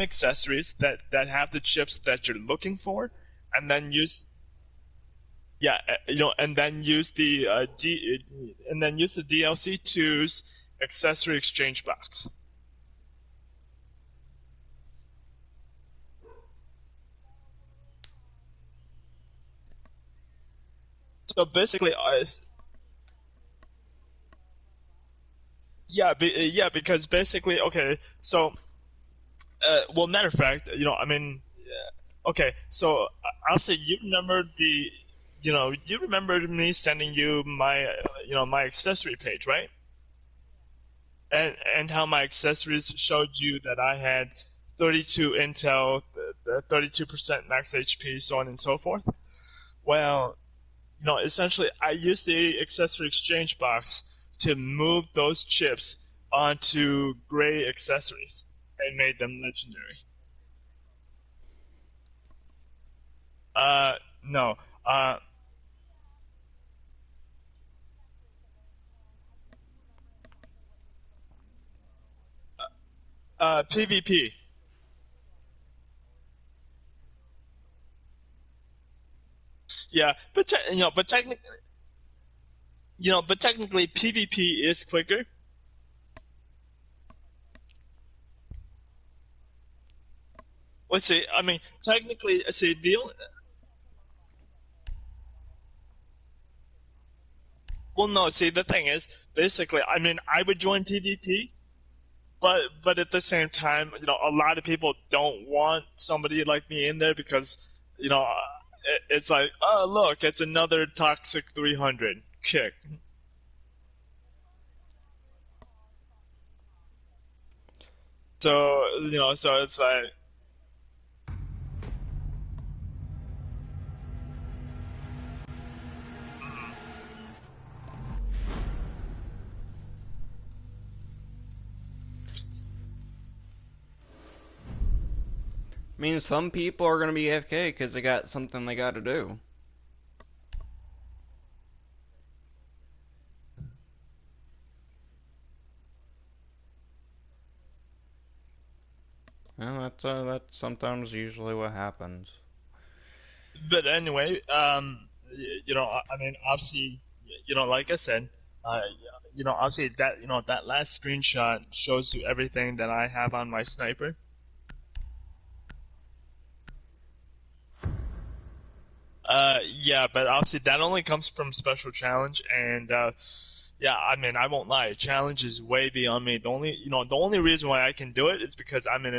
accessories that have the chips that you're looking for, and then use and then use the and then use the DLC 2's accessory exchange box. So basically, because basically, okay, so well, matter of fact, I mean, okay, so obviously you remember you remember me sending you my, my accessory page, right? And how my accessories showed you that I had 32 intel, the 32% max HP, so on and so forth. Well, essentially, I used the accessory exchange box to move those chips onto gray accessories and made them legendary. No. PvP. Yeah, but technically PvP is quicker. Let's see. I mean, technically, see well, no. See, the thing is, basically, I mean, I would join PvP, but at the same time, a lot of people don't want somebody like me in there because, it's like, oh look, it's another toxic 300 kick. So so it's like, I mean, some people are gonna be AFK because they got something they got to do. Well, that's sometimes usually what happens. but anyway, I mean, obviously, like I said, uh, obviously that that last screenshot shows you everything that I have on my sniper. Yeah, but obviously that only comes from special challenge, and yeah, I mean, I won't lie, challenge is way beyond me. The only reason why I can do it is because I'm in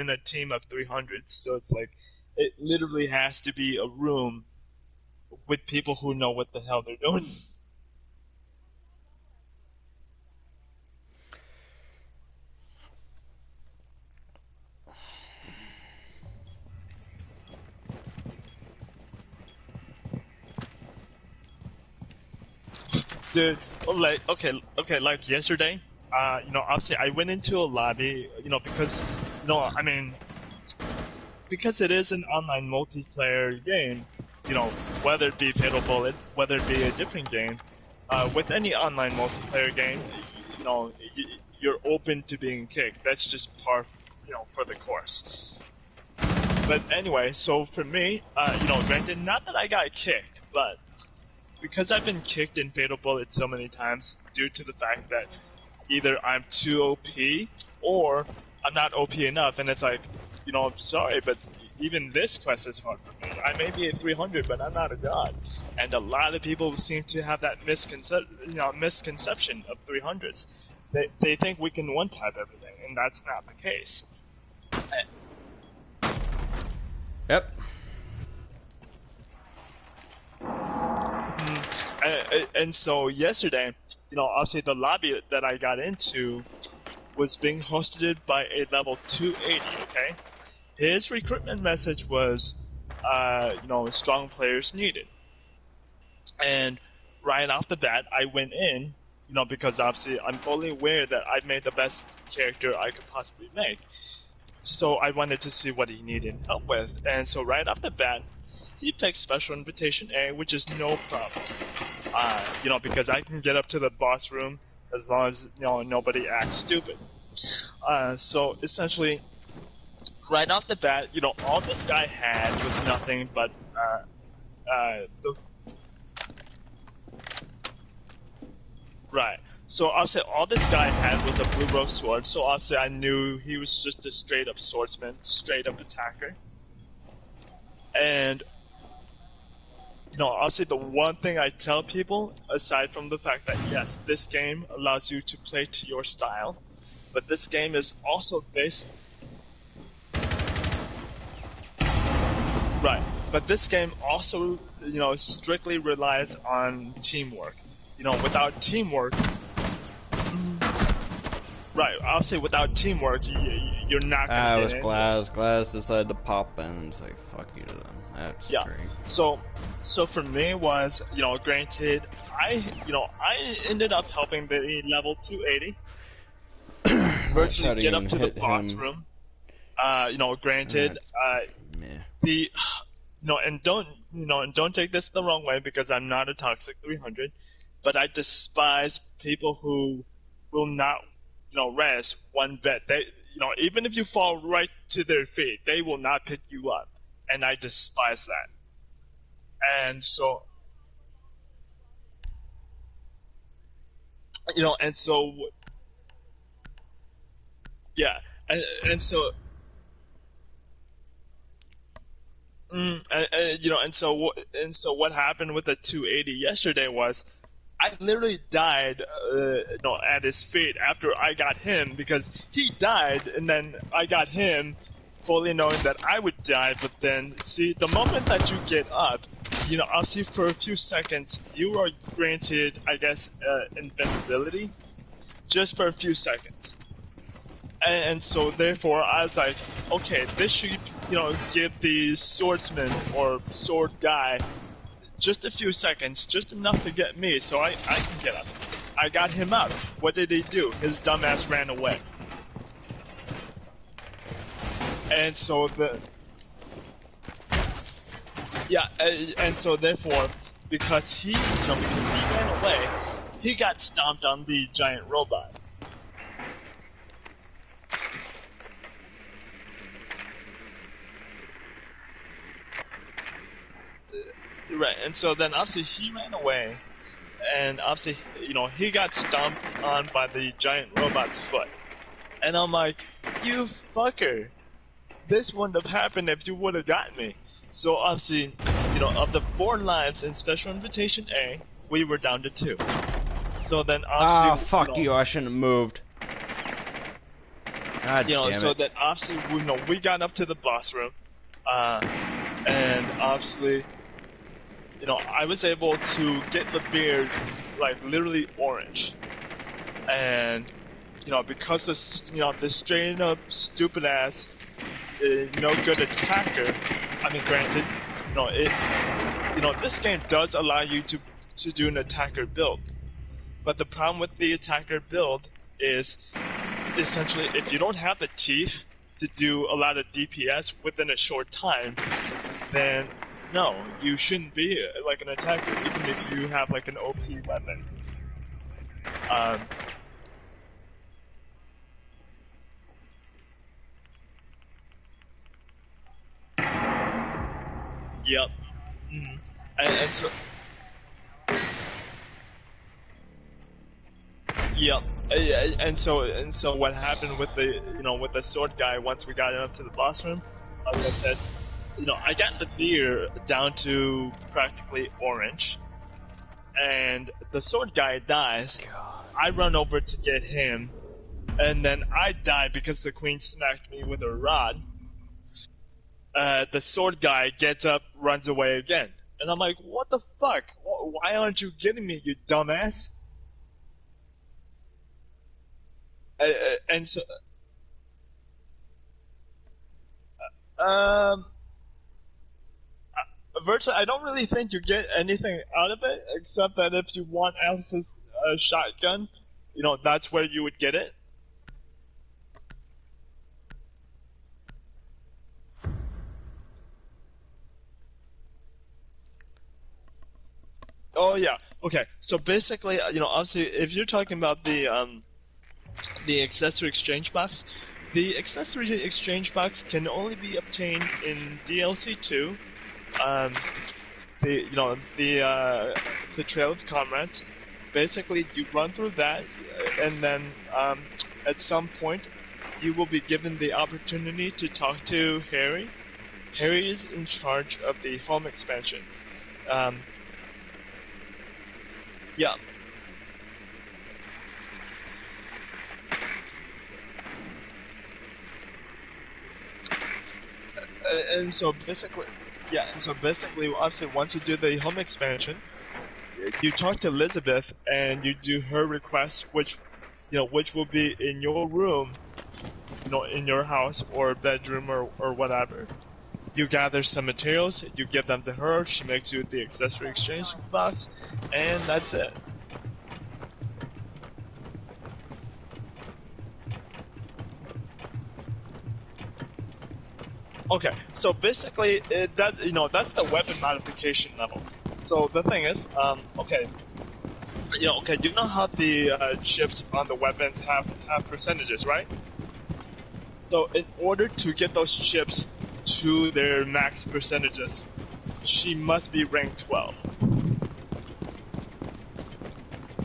a team of 300s, so it's like it literally has to be a room with people who know what the hell they're doing. Dude, like, okay, like yesterday, obviously I went into a lobby, because, I mean, because it is an online multiplayer game, whether it be Fatal Bullet, whether it be a different game, with any online multiplayer game, you're open to being kicked. That's just par, for the course. But anyway, so for me, granted, not that I got kicked, but because I've been kicked in Fatal Bullet so many times due to the fact that either I'm too OP or I'm not OP enough, and it's like, I'm sorry, but even this quest is hard for me. I may be a 300, but I'm not a god. And a lot of people seem to have that misconception of 300s. They think we can one-tap everything, and that's not the case. Yep. And so yesterday, obviously the lobby that I got into was being hosted by a level 280, okay? His recruitment message was, strong players needed. And right off the bat, I went in, because obviously I'm fully aware that I've made the best character I could possibly make. So I wanted to see what he needed help with. And so right off the bat, he picked Special Invitation A, which is no problem. Because I can get up to the boss room as long as, nobody acts stupid. So essentially, right off the bat, you know, all this guy had was nothing but the right. So obviously, all this guy had was a blue rose sword. So obviously, I knew he was just a straight up swordsman, straight up attacker. And you know, obviously, the one thing I tell people, aside from the fact that yes, this game allows you to play to your style, but this game is also based. Right. But this game also, you know, strictly relies on teamwork. You know, without teamwork, right? Obviously, without teamwork, you're not gonna It get was in. Glass. Glass decided to pop in and say "fuck you" to them. That's Yeah. great. So for me was, you know, granted, I ended up helping the level 280 virtually get up to the boss room. You know, granted, Meh. the no, and don't take this the wrong way because I'm not a toxic 300, but I despise people who will not, you know, rest one bit. They, you know, even if you fall right to their feet, they will not pick you up, and I despise that. And so, you know, and so, yeah, and so. You know, and so what happened with the 280 yesterday was, I literally died, you know, at his feet after I got him because he died, and then I got him, fully knowing that I would die. But then, see, the moment that you get up, you know, obviously for a few seconds, you are granted, I guess, invincibility, just for a few seconds. And so therefore I was like, okay, this should, you know, give the swordsman or sword guy just a few seconds, just enough to get me so I can get up. I got him up. What did he do? His dumbass ran away. And so and so therefore, because he ran away, he got stomped on the giant robot. Right, and so then obviously he ran away, and obviously, you know, he got stomped on by the giant robot's foot. And I'm like, you fucker! This wouldn't have happened if you would have got me. So obviously, you know, of the 4 lives in Special Invitation A, we were down to 2. So then obviously... fuck you, I shouldn't have moved. God you know, damn so it. that obviously, you know, we got up to the boss room, and obviously... You know, I was able to get the beard, like, literally orange. And, you know, because this, you know, this straight up stupid ass, no good attacker, I mean, granted, you know, this game does allow you to do an attacker build. But the problem with the attacker build is, essentially, if you don't have the teeth to do a lot of DPS within a short time, then... No, you shouldn't be like an attacker, even if you have like an OP weapon. Yep. Mm-hmm. And so, yep. And so what happened with the, you know, with the sword guy once we got up to the boss room? Like I said, you know, I got the beer down to practically orange, and the sword guy dies. God. I run over to get him, and then I die because the queen smacked me with a rod. The sword guy gets up, runs away again. And I'm like, what the fuck? Why aren't you getting me, you dumbass? And so... Virtually, I don't really think you get anything out of it, except that if you want Alice's shotgun, you know, that's where you would get it. Oh yeah, okay. So basically, you know, obviously, if you're talking about the accessory exchange box, The accessory exchange box can only be obtained in DLC 2. Um, the Trail of Comrades. Basically, you run through that, and then at some point, you will be given the opportunity to talk to Harry. Harry is in charge of the home expansion. Um, yeah. And so basically, yeah. And so basically, obviously, once you do the home expansion, you talk to Elizabeth and you do her request, which will be in your room, in your house or bedroom or whatever. You gather some materials, you give them to her, she makes you the accessory exchange box, and that's it. Okay, so basically, that's the weapon modification level. So the thing is, okay, you know how the chips on the weapons have percentages, right? So in order to get those chips to their max percentages, she must be ranked 12.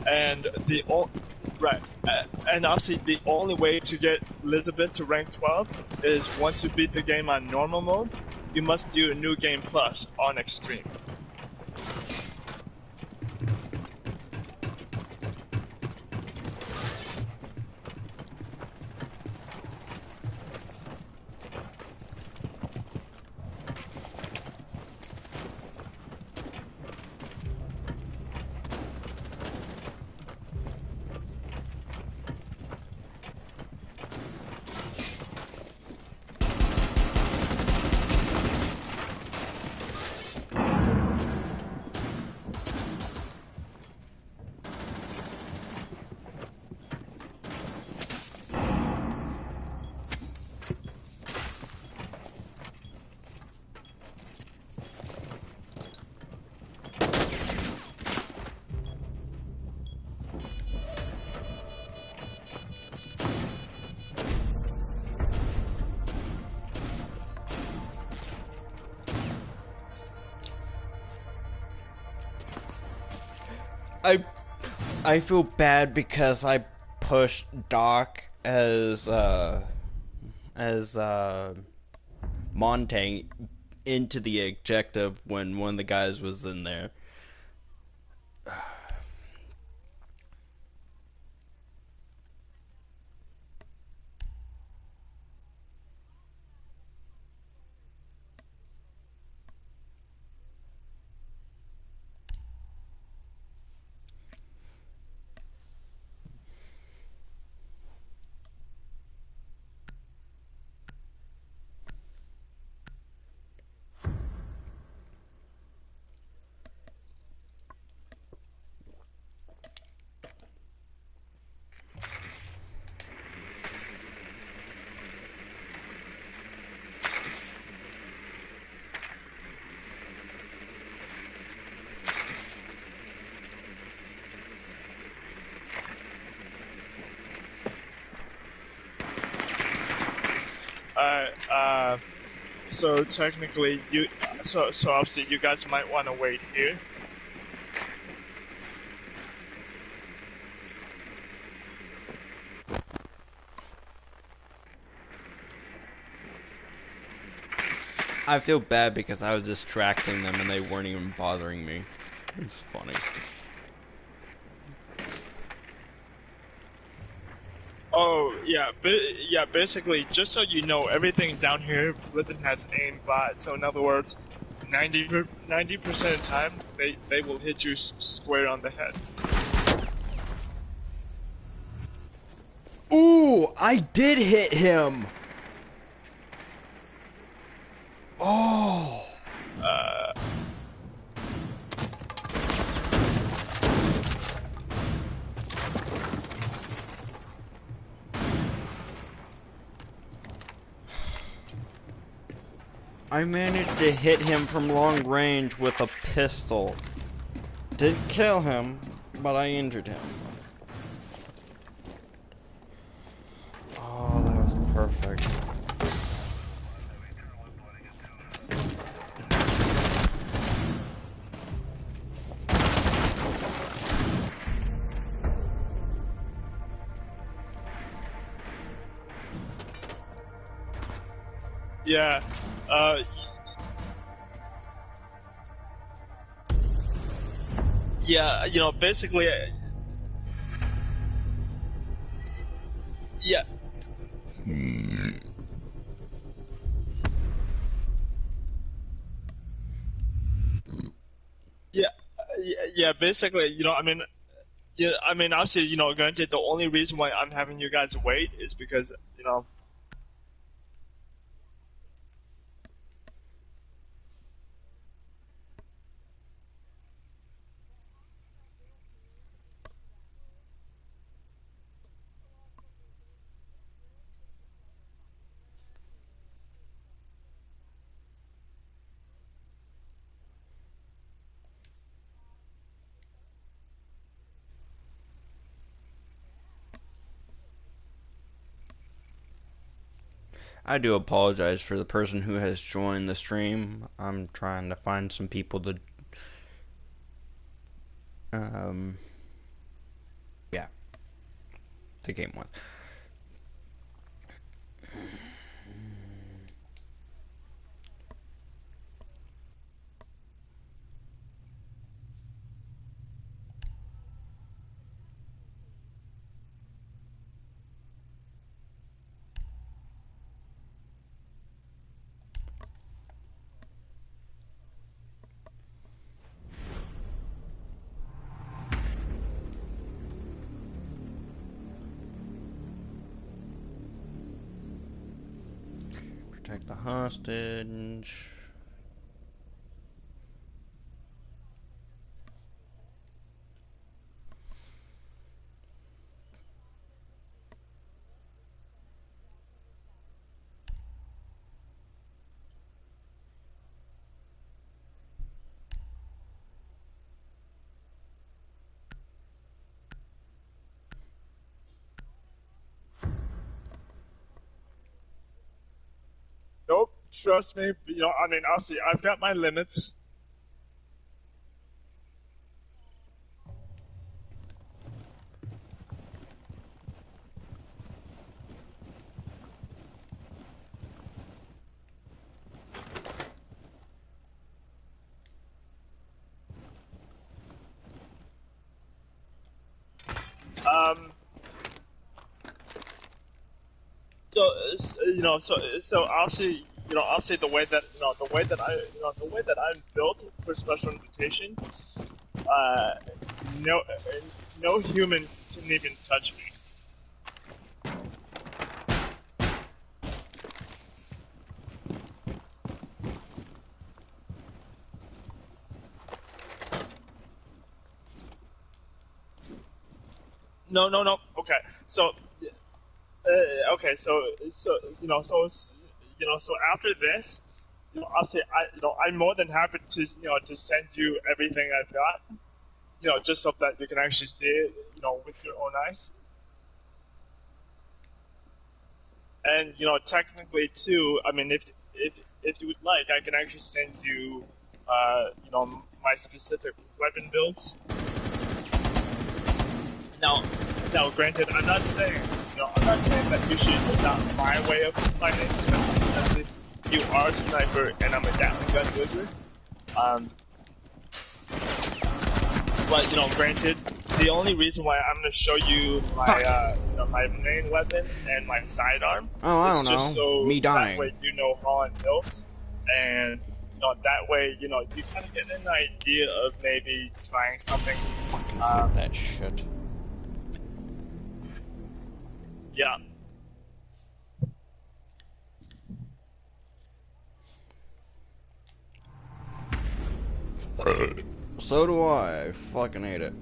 And right, and obviously the only way to get Elizabeth to rank 12 is once you beat the game on normal mode, you must do a new game plus on extreme. I feel bad because I pushed Doc as Montang into the objective when one of the guys was in there. So technically, so obviously you guys might want to wait here. I feel bad because I was distracting them and they weren't even bothering me. It's funny. Oh yeah, basically, just so you know, everything down here, Flippin has aimbot. So in other words, 90% of the time, they will hit you square on the head. Ooh, I did hit him. Oh. I managed to hit him from long range with a pistol. Didn't kill him, but I injured him. Oh, that was perfect. Yeah. Uh, yeah. Basically, yeah. Yeah. Yeah. Basically, yeah. I mean, obviously, granted, the only reason why I'm having you guys wait is because, I do apologize for the person who has joined the stream. I'm trying to find some people to, um, yeah, to game with. Protect the hostage. nope. Trust me. I mean, obviously, I've got my limits. Um. So obviously, obviously the way that I'm built for special invitation, uh, no, no human can even touch me. No, no, no. Okay, so, okay, so after this, obviously, I'm more than happy to, to send you everything I've got, just so that you can actually see it, with your own eyes. And technically too, I mean, if you would like, I can actually send you, my specific weapon builds. Now, now, granted, I'm not saying that you should adopt my way of fighting, since you are a sniper and I'm a Gatling gun wizard. Um, but granted, the only reason why I'm going to show you my, Fuck! my main weapon and my sidearm Oh, I is don't just know. so Me that dying. way you know how I'm built, and that way you kind of get an idea of maybe trying something. Fucking hate that shit. Yeah. So do I. I fucking hate it.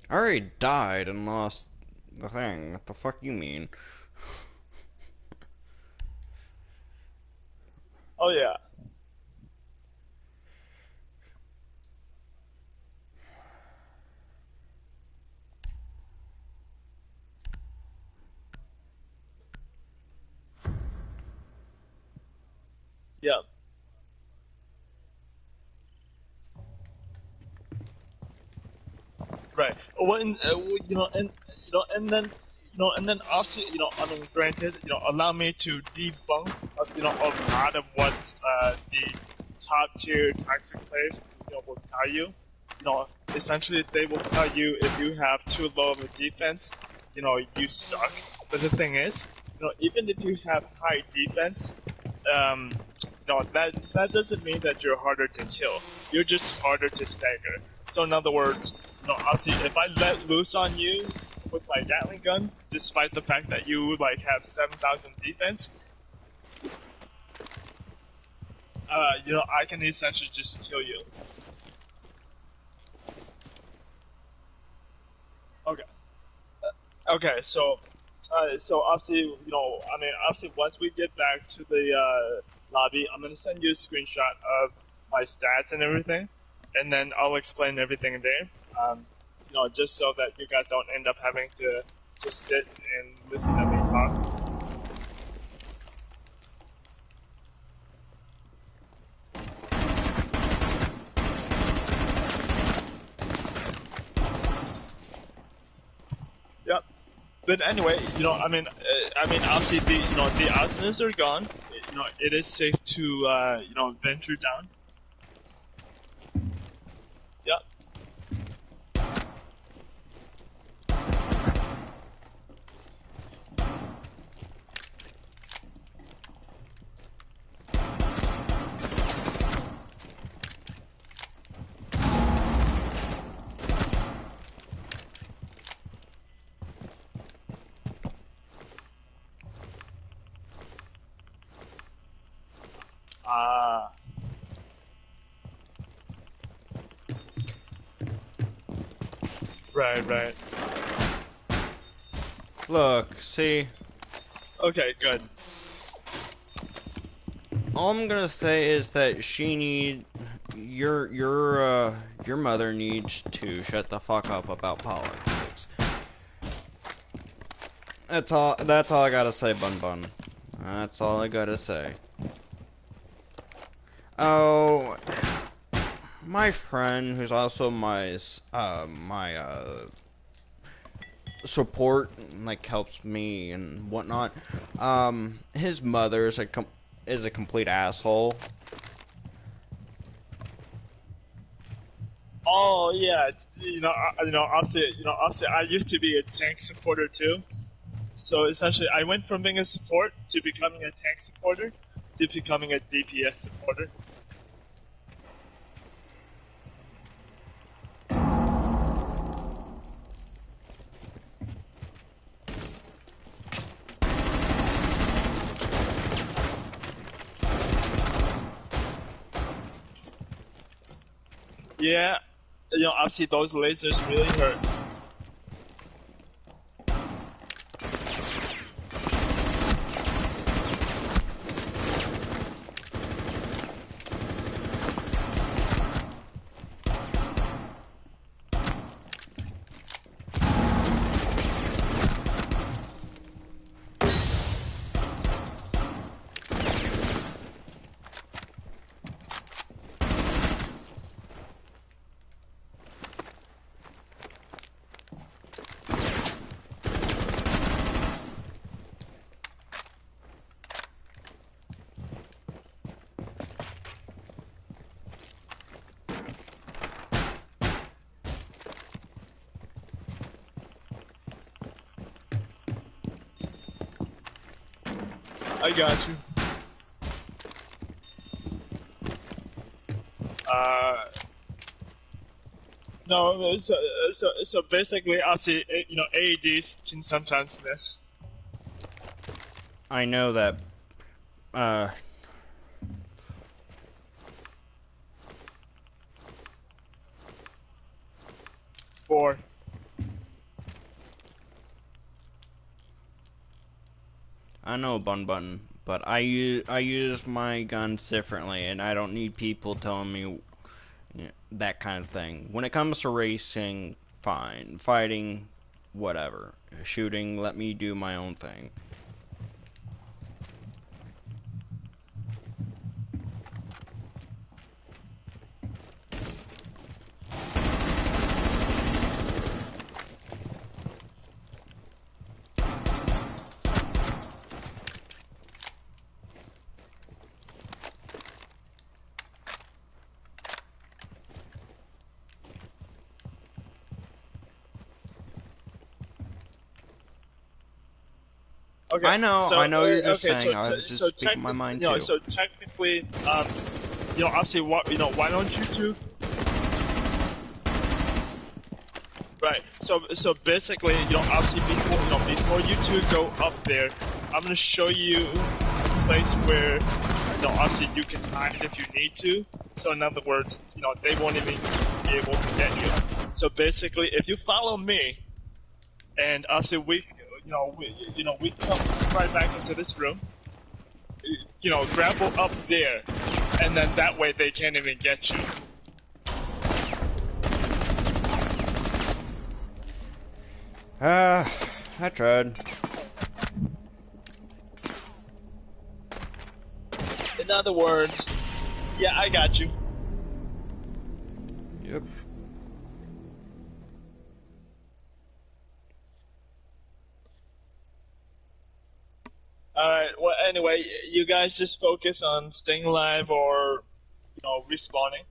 I already died and lost the thing. What the fuck you mean? Oh yeah. Yeah. Right. When and then obviously, I mean, granted, allow me to debunk, a lot of what the top tier toxic players, will tell you. Essentially, they will tell you if you have too low of a defense, you suck. But the thing is, even if you have high defense, that doesn't mean that you're harder to kill. You're just harder to stagger. So in other words, obviously, if I let loose on you with my Gatling gun, despite the fact that you like have 7,000 defense, I can essentially just kill you. Okay. Okay. So obviously, obviously, once we get back to the lobby, I'm gonna send you a screenshot of my stats and everything, and then I'll explain everything there. Just so that you guys don't end up having to just sit and listen to me talk. Yep. But anyway, obviously the awesomeness are gone. It is safe to, venture down. Yep. Ah. Right. Look, see, Okay, good. all I'm gonna say is that your mother needs to shut the fuck up about politics. That's all I gotta say, Bun Bun. That's all I gotta say. Oh, my friend, who's also my support, like helps me and whatnot. His mother is a complete asshole. Oh yeah, obviously, I used to be a tank supporter too. So essentially, I went from being a support to becoming a tank supporter to becoming a DPS supporter. Yeah, obviously those lasers really hurt. I got you. Uh, no, so basically, obviously, AEDs can sometimes miss. I know that. Uh, 4. I know, Bun Bun, but I use my guns differently, and I don't need people telling me that kind of thing. When it comes to racing, fine. Fighting, whatever. Shooting, let me do my own thing. Okay, I know you're just okay, saying. I was just so speaking my technically, mind too. so technically, obviously, what why don't you two? Right. So basically, obviously before you two go up there, I'm gonna show you a place where, obviously you can hide if you need to. So in other words, they won't even be able to get you. So basically, if you follow me, and obviously we come right back into this room, grapple up there, and then that way they can't even get you. I tried. In other words, yeah, I got you. Yep. Alright, well, anyway, you guys just focus on staying alive or, respawning.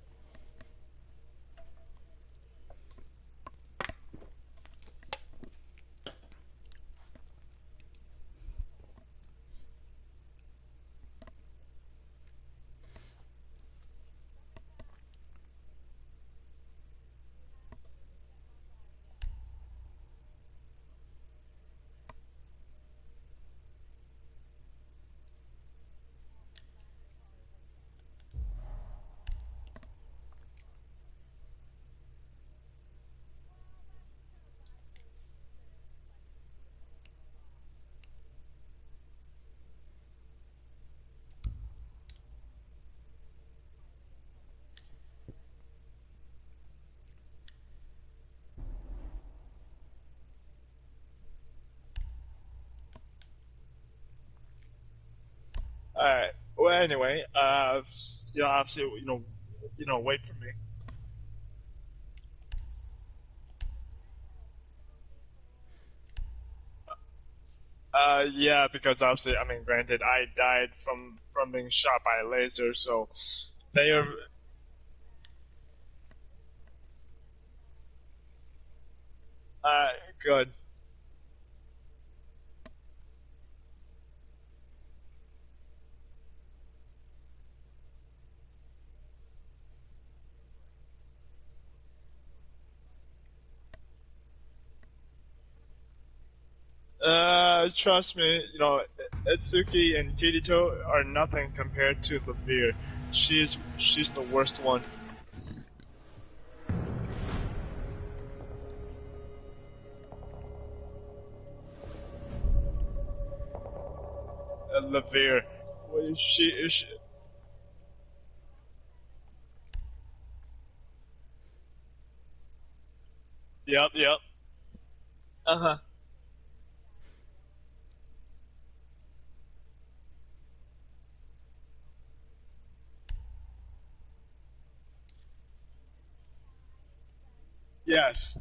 Alright, well, anyway, obviously, wait for me. Yeah, because obviously, I mean, granted, I died from being shot by a laser, so they are. Good. Trust me, Itsuki and Kirito are nothing compared to Levere. She's the worst one. Levere. Well, she. Yep, yep. Uh huh. Yes.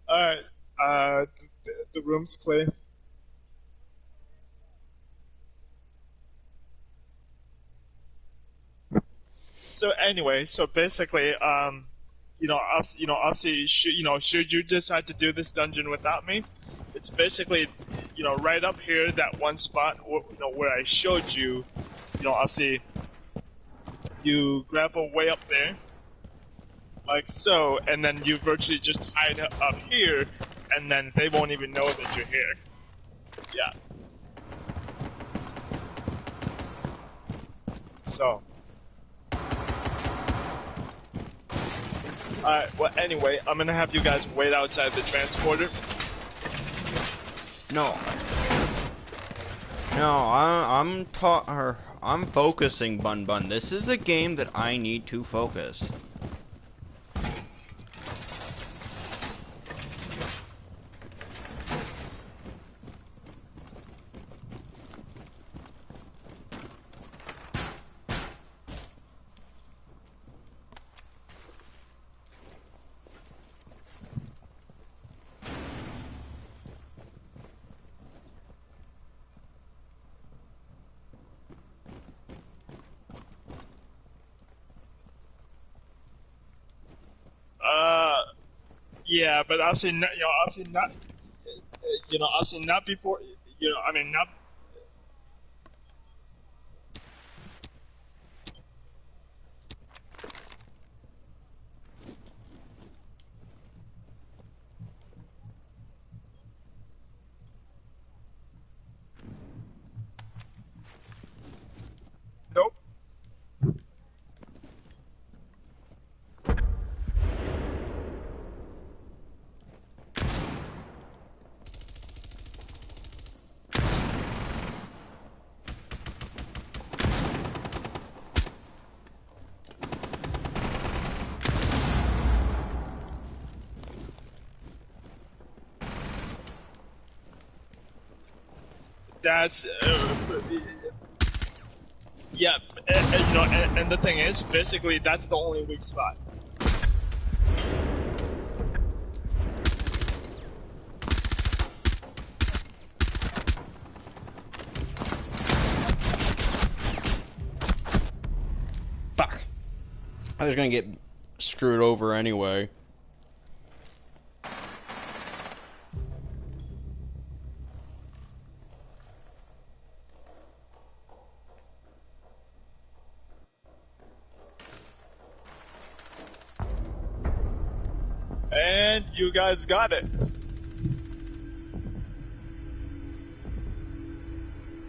All right. The room's clear. So anyway, so basically, obviously, should you decide to do this dungeon without me, it's basically, right up here, that one spot, where I showed you. Obviously, you grab a way up there, like so, and then you virtually just hide up here, and then they won't even know that you're here. Yeah. So. Alright, well, anyway, I'm gonna have you guys wait outside the transporter. No. No, I'm focusing, Bun Bun. This is a game that I need to focus. Yeah, but obviously not, obviously not before, I mean, not. Nope. That's, yeah, and the thing is, basically, that's the only weak spot. Fuck. I was gonna get screwed over anyway. And you guys got it.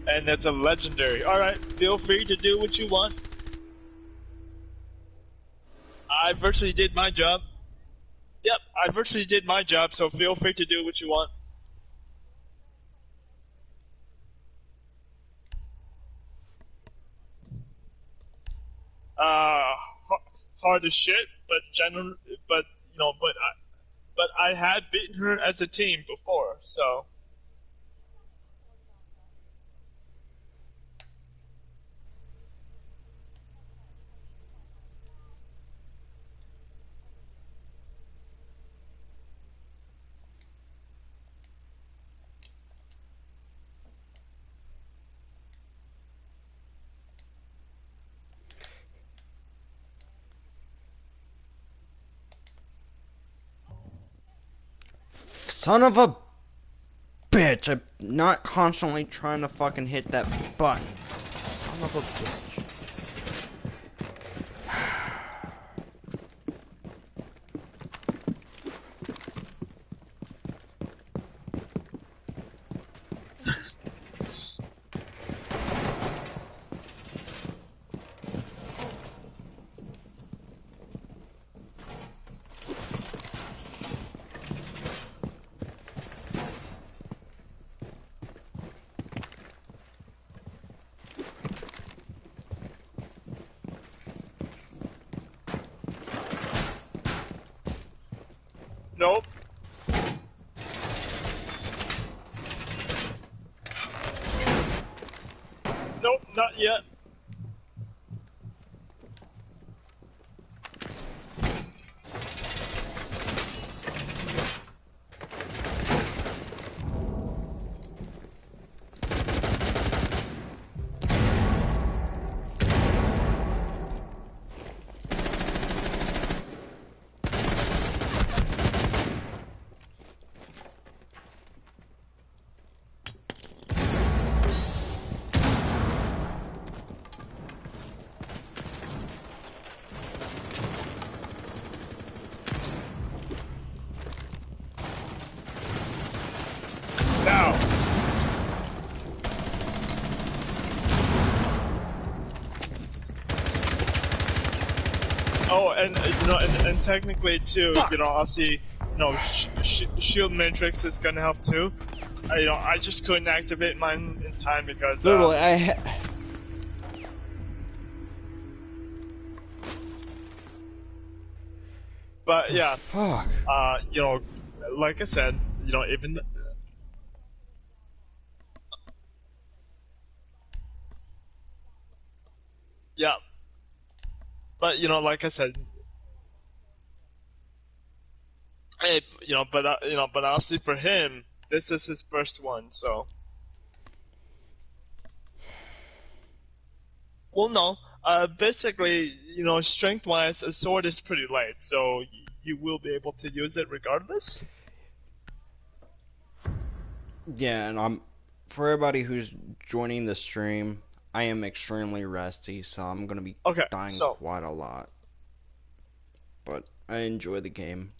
And it's a legendary. Alright, feel free to do what you want. I virtually did my job. Yep, I virtually did my job, so feel free to do what you want. Hard as shit, but but I had beaten her as a team before, so. Son of a bitch! I'm not constantly trying to fucking hit that button. Son of a bitch. Nope. Nope, not yet. and and technically too, obviously, shield matrix is gonna help too. I just couldn't activate mine in time because literally, but yeah, fuck. like I said, even. Yeah, but like I said, hey, but obviously for him, this is his first one, so. Well, no. Basically, strength-wise, a sword is pretty light, so you will be able to use it regardless. Yeah, and for everybody who's joining the stream, I am extremely rusty, so I'm gonna be dying quite a lot. But I enjoy the game.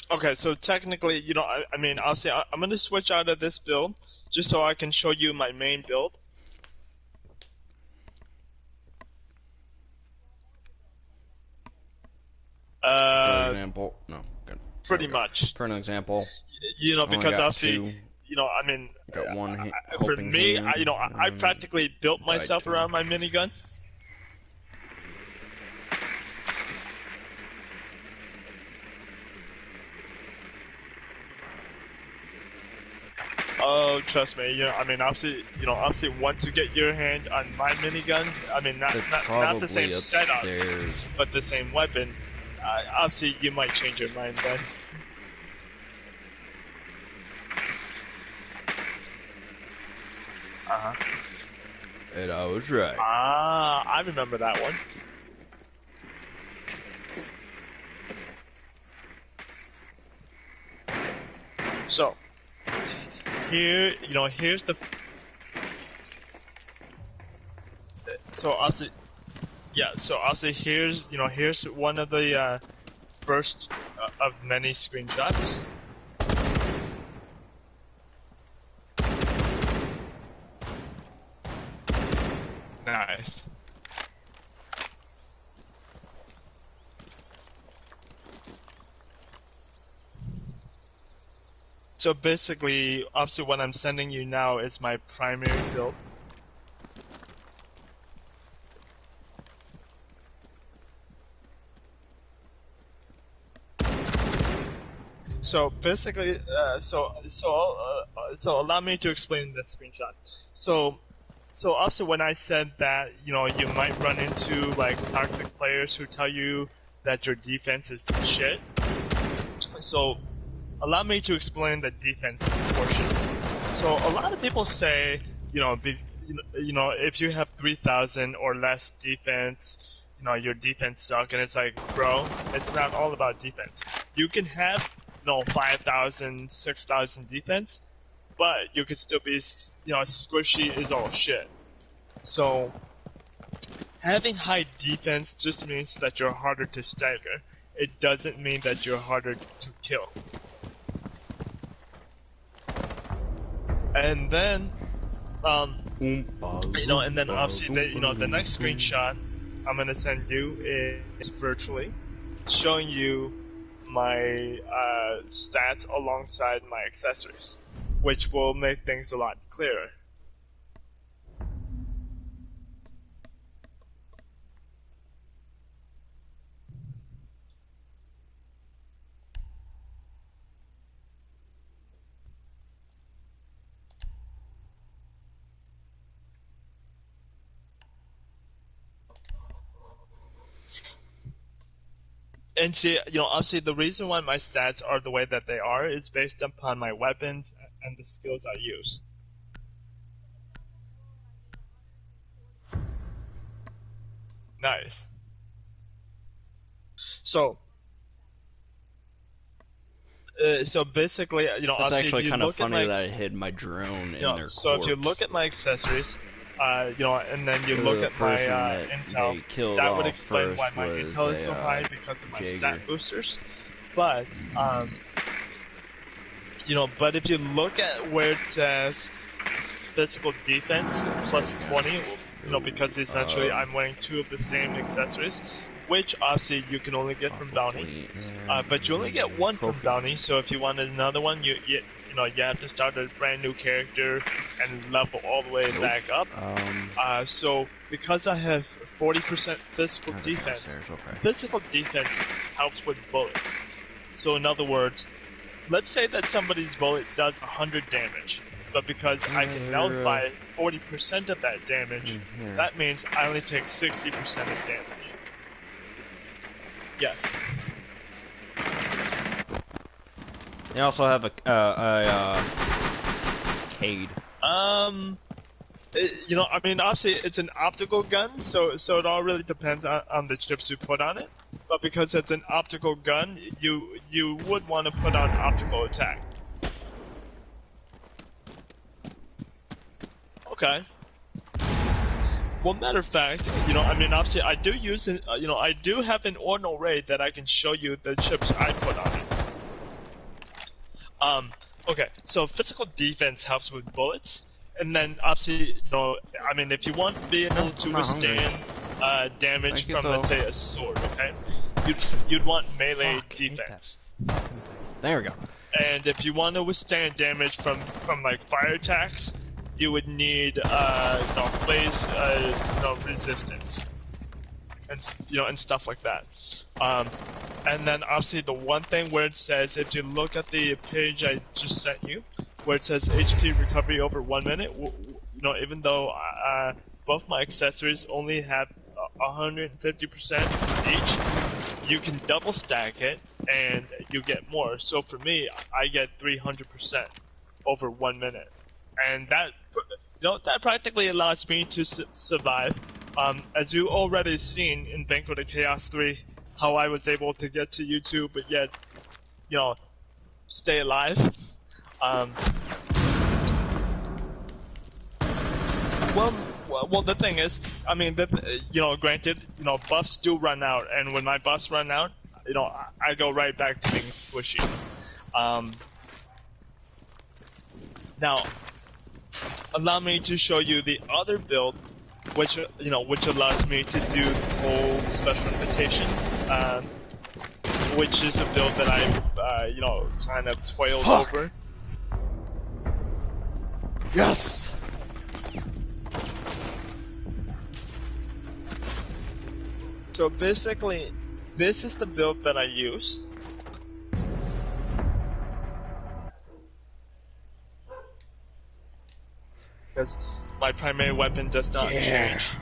Okay, so technically, I mean, obviously, I'm gonna switch out of this build just so I can show you my main build. For example, no. Good. Pretty much. For an example, because obviously, I mean, got one for me, I practically built myself around my minigun. Oh, trust me. I mean, obviously, once you get your hand on my minigun, I mean, not the same setup, but the same weapon. Obviously, you might change your mind then. And I was right. I remember that one. So, here, here's the. So obviously, yeah. So obviously, here's one of the first of many screenshots. Nice. So basically, obviously what I'm sending you now is my primary build. So basically, so allow me to explain this screenshot. So obviously when I said that, you might run into like toxic players who tell you that your defense is shit. So allow me to explain the defense portion. So a lot of people say, if you have 3,000 or less defense, your defense sucks, and it's like, bro, it's not all about defense. You can have 5,000, 6,000 defense, but you could still be, squishy is all shit. So having high defense just means that you're harder to stagger. It doesn't mean that you're harder to kill. And then, and then obviously, the next screenshot I'm gonna send you is virtually showing you my stats alongside my accessories, which will make things a lot clearer. And see, obviously the reason why my stats are the way that they are is based upon my weapons and the skills I use. Nice. So basically, It's obviously actually if you kind of look funny at that I hid my drone in their so corpse. if you look at my accessories, and then you look at my intel, that would explain why my intel is so high because of my stat boosters. But but if you look at where it says physical defense plus 20, because essentially I'm wearing two of the same accessories, which obviously you can only get from bounty. But you only get one from bounty, so if you wanted another one, you have to start a brand new character and level all the way back up. So because I have 40% physical defense, physical defense helps with bullets. So in other words, let's say that somebody's bullet does 100 damage, but because I can nullify 40% of that damage, that means I only take 60% of damage. Yes. They also have a Cade. I mean, obviously it's an optical gun, so it all really depends on the chips you put on it. But because it's an optical gun, you would want to put on optical attack. Okay. Well, matter of fact, I mean, obviously I do use it. I do have an ordinal raid that I can show you the chips I put on it. Okay, so physical defense helps with bullets, and then obviously, I mean, if you want to be able to withstand damage from, let's say, a sword, okay, you'd want melee defense. There we go. And if you want to withstand damage from like fire attacks, you would need blaze resistance, and stuff like that. And then obviously the one thing where it says, if you look at the page I just sent you, where it says HP recovery over 1 minute, even though both my accessories only have 150% each, you can double stack it and you get more. So for me, I get 300% over 1 minute, and that practically allows me to survive. As you already seen in Banquet of Chaos 3, how I was able to get to YouTube, but yet, stay alive. Well, the thing is, I mean, granted, buffs do run out, and when my buffs run out, I go right back to being squishy. Now, allow me to show you the other build, which allows me to do the whole special invitation, which is a build that I've kind of toiled over. Yes. So basically, this is the build that I use. Because my primary weapon does not change.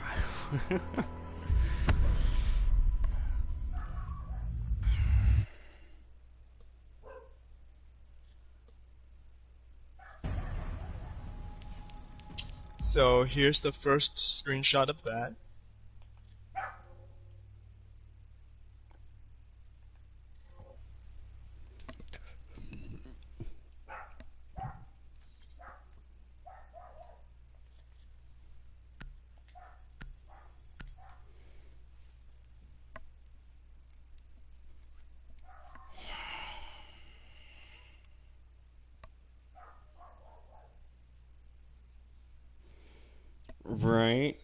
So here's the first screenshot of that. Right.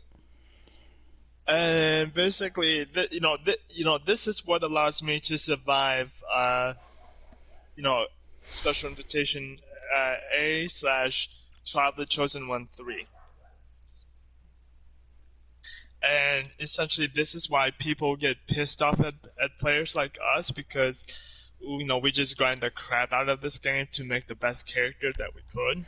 And basically, this is what allows me to survive, special invitation A/Tribe of the Chosen One 3. And essentially, this is why people get pissed off at players like us, because, we just grind the crap out of this game to make the best character that we could.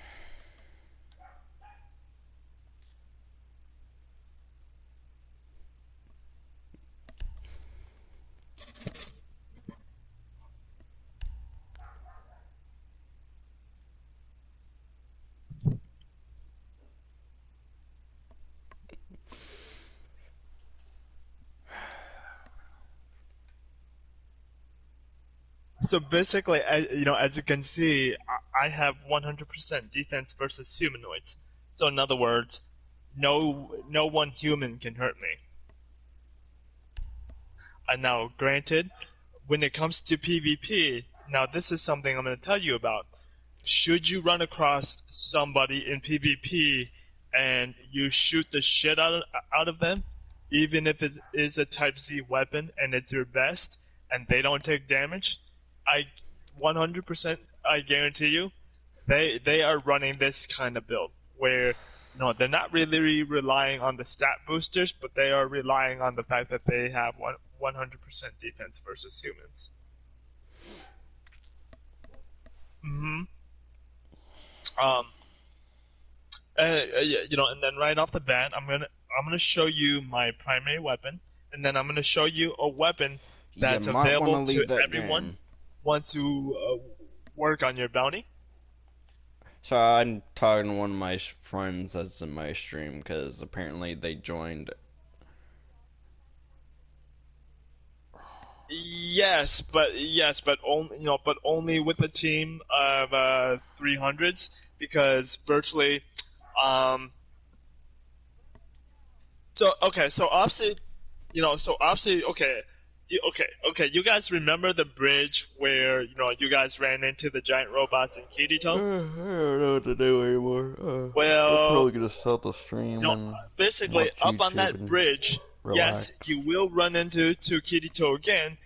So basically, as you can see, I have 100% defense versus humanoids. So in other words, no one human can hurt me. And now, granted, when it comes to PvP, now this is something I'm going to tell you about. Should you run across somebody in PvP and you shoot the shit out of them, even if it is a Type Z weapon and it's your best, and they don't take damage, I 100% I guarantee you, they are running this kind of build where no, they're not really relying on the stat boosters, but they are relying on the fact that they have 100% defense versus humans. Hmm. Um, and then right off the bat, I'm gonna show you my primary weapon, and then I'm gonna show you a weapon You that's might want available to to leave that everyone game. once you work on your bounty. So I'm talking to one of my friends that's in my stream because apparently they joined. Yes, but only but only with a team of 300s because virtually, um, so obviously, okay, you guys remember the bridge where you guys ran into the giant robots in Kirito? I don't know what to do anymore. I'm Well, probably gonna stop the you stream know, and basically watch up on YouTube that and bridge, yes, relax. you will run into Kirito again,